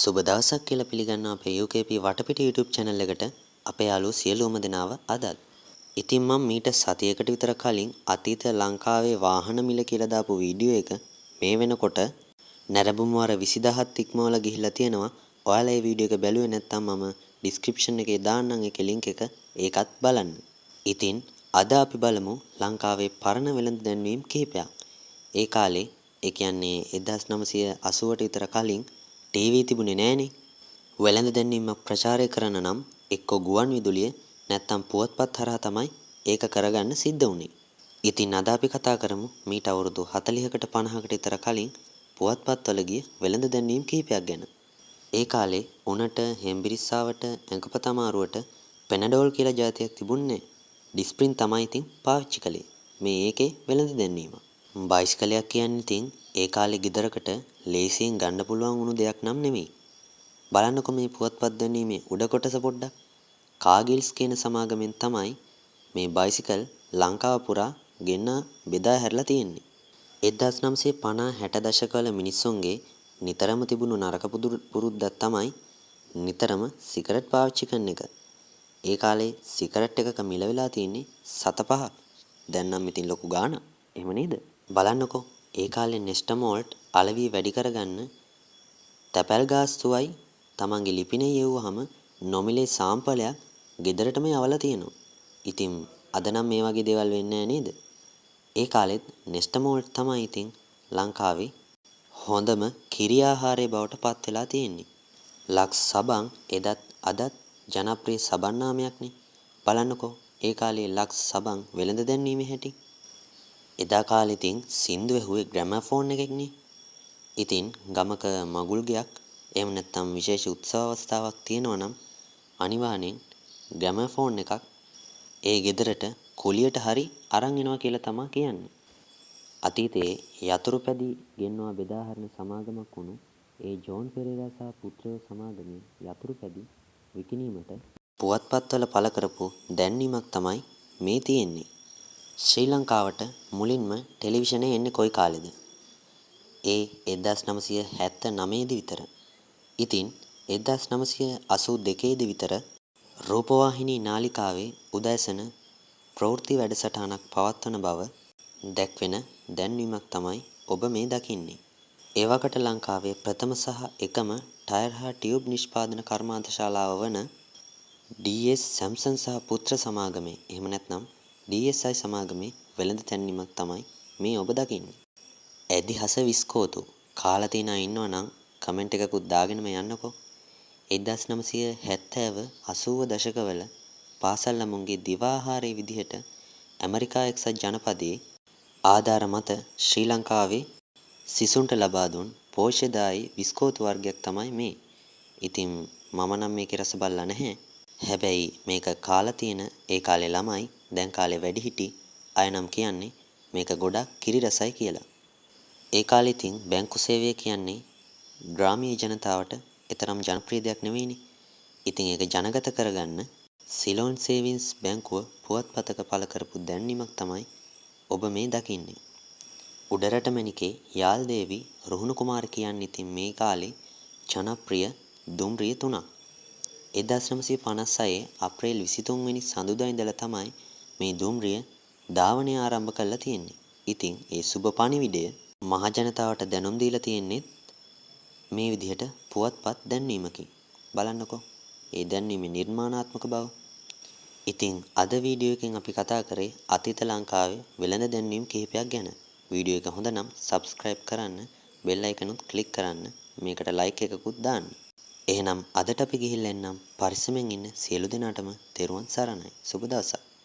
සුබ දවසක් කියලා පිළිගන්නවා අපේ UKP වටපිට YouTube channel එකට අපේ යාළුවෝ සියලුම දෙනාව අදත්. ඉතින් මම මීට සතියකට විතර කලින් අතීත ලංකාවේ වාහන මිල කියලා දාපු වීඩියෝ එක මේ වෙනකොට නැරඹුම් වාර 20000ක් ඉක්මවලා ගිහිල්ලා තියෙනවා. ඔයාලා මේ වීඩියෝ එක බැලුවේ නැත්නම් මම description එකේ දාන්නම් ඒකේ link එක. ඒකත් බලන්න. ඉතින් අද අපි බලමු ලංකාවේ පරණ වෙළඳ දැන්වීම් කිහිපයක්. ඒ කාලේ ඒ කියන්නේ 1980ට විතර කලින් ටීවී තිබුණේ නෑනේ. වෙළඳ දැන්වීමක් ප්‍රචාරය කරන්න නම් එක්ක ගුවන් විදුලිය නැත්තම් පුවත්පත් හරහා තමයි ඒක කරගන්න සිද්ධ වුනේ. ඉතින් අද අපි කතා කරමු මීට අවුරුදු 40කට 50කට විතර කලින් පුවත්පත්වල ගිය වෙළඳ දැන්වීම් කිහිපයක් ගැන. ඒ කාලේ උණට හෙම්බිරිස්සාවට ඇඟපත අමාරුවට පෙනඩෝල් කියලා જાතියක් තිබුණේ නෑ. ඩිස්ප්‍රින් තමයි ඉතින් පාවිච්චි කළේ. මේ ඒකේ වෙළඳ දැන්වීම. බයිස්කලයක් කියන්නේ ඉතින් ඒ කාලේ ගෙදරකට ලේසියෙන් ගන්න පුළුවන් වුණු දෙයක් නම් නෙමෙයි. බලන්නකො මේ පුවත්පත් දැන්වීමේ උඩ කොටස පොඩ්ඩක්. කාගිල්ස් කියන සමාගමෙන් තමයි මේ බයිසිකල් ලංකාව පුරා ගෙන්න බෙදා හැරලා තියෙන්නේ. 1950 60 දශකවල මිනිස්සුන්ගේ නිතරම තිබුණු නරක පුරුද්දක් තමයි නිතරම සිගරට් පාවිච්චි කරන එක. ඒ කාලේ සිගරට් එකක මිල වෙලා තියෙන්නේ 7.5ක්. දැන් නම් ඉතින් ලොකු ගාණක්. එහෙම නේද? බලන්නකෝ ඒ කාලේ නෙස්ටමෝල්ට් අලෙවි වැඩි කරගන්න තැපැල් ගාස්තුවයි තමන්ගේ ලිපිනේ යෙව්වහම නොමිලේ සාම්පලයක් ගෙදරටම යවලා තියෙනවා. ඉතින් අද නම් මේ වගේ දේවල් වෙන්නේ නැහැ නේද? ඒ කාලෙත් නෙස්ටමෝල්ට් තමයි ඉතින් ලංකාවේ හොඳම කිරි ආහාරය බවට පත් වෙලා තියෙන්නේ. ලක්ස් සබන් එදත් අදත් ජනප්‍රිය සබන් නාමයක්නේ. බලන්නකෝ ඒ කාලේ ලක්ස් සබන් වෙළඳ දැන්වීමේ හැටි. එදා කාලේ ඉතින් සින්දු ඇහුවේ ග්‍රැමෆෝන් එකකින්නේ. ඉතින් ගමක මගුල් ගයක් එහෙම නැත්නම් විශේෂ උත්සව අවස්ථාවක් තියෙනවා නම් අනිවාර්යෙන් ග්‍රැමෆෝන් එකක් ඒ ගෙදරට කුලියට හරි අරන් එනවා කියලා තමයි කියන්නේ. අතීතයේ යතුරු පැදි ගෙන්වා බෙදා හරින සමාගමක් වුණු ඒ ජෝන් පෙරේරා සහ පුත්‍රයෝ සමාගමේ යතුරු පැදි විකිණීමට පුවත්පත්වල පළ කරපු දැන්වීමක් තමයි මේ තියෙන්නේ. ශ්‍රී ලංකාවට මුලින්ම ටෙලිවිෂනේ එන්නේ කොයි කාලෙද? ඒ 1979 දී විතර. ඉතින් 1982 දී විතර රූපවාහිනී නාලිකාවේ උදෑසන ප්‍රවෘත්ති වැඩසටහනක් පවත්වන බව දැක්වෙන දැන්වීමක් තමයි ඔබ මේ දකින්නේ. ඒ වකට ලංකාවේ ප්‍රථම සහ එකම ටයර් හා ටියුබ් නිෂ්පාදන කර්මාන්තශාලාව වන ඩී.එස්. සැම්සන් සහ පුත්‍ර සමාගමේ එහෙම නැත්නම් DSI සමාගමේ වෙළඳ දැන්වීමක් තමයි මේ ඔබ දකින්නේ. ඇදි හස විස්කෝතු කාලා තියෙන අය ඉන්නවා නම් කමෙන්ට් එකකුත් දාගෙනම යන්නකෝ. 1970 80 දශකවල පාසල් ළමුන්ගේ දිවාහාරයේ විදිහට ඇමරිකා එක්සත් ජනපදයේ ආධාර මත ශ්‍රී ලංකාවේ සිසුන්ට ලබා දුන් පෝෂ්‍යදායී විස්කෝතු වර්ගයක් තමයි මේ. ඉතින් මම නම් මේකේ රස බලලා නැහැ. හැබැයි මේක කාලා තියෙන ඒ කාලේ ළමයි දැන් කාලේ වැඩිහිටි අය නම් කියන්නේ මේක ගොඩක් කිරි රසයි කියලා. ඒ කාලේ ඉතින් බැංකු සේවය කියන්නේ ග්‍රාමීය ජනතාවට එතරම් ජනප්‍රිය දෙයක් නෙවෙයිනේ. ඉතින් ඒක ජනගත කරගන්න සිලෝන් සේවිංස් බැංකුව පුවත්පතක පළ කරපු දැන්වීමක් තමයි ඔබ මේ දකින්නේ. උඩරට මැණිකේ යාල්දේවි රුහුණු කුමාර කියන්නේ ඉතින් මේ කාලේ ජනප්‍රිය දුම්රිය තුනක්. 1956 අප්‍රේල් 23 වෙනි සඳුදා ඉඳලා තමයි මේ දුම්රිය ධාවනය ආරම්භ කරලා තියෙන්නේ. ඉතින් ඒ සුබ පණිවිඩය මහජනතාවට දැනුම් දීලා තියෙන්නේ මේ විදිහට පුවත්පත් දැන්වීමකින්. බලන්නකෝ ඒ දැන්වීමේ නිර්මාණාත්මක බව. ඉතින් අද වීඩියෝ එකෙන් අපි කතා කරේ අතීත ලංකාවේ වෙළඳ දැන්වීම් කිහිපයක් ගැන. වීඩියෝ එක හොඳ නම් subscribe කරන්න, bell icon උත් click කරන්න, මේකට like එකකුත් දාන්න. එහෙනම් අදට අපි ගිහිල්ලා එන්නම් පරිස්සමෙන් ඉන්න සියලු දෙනාටම තෙරුවන් සරණයි. සුබ දවසක්.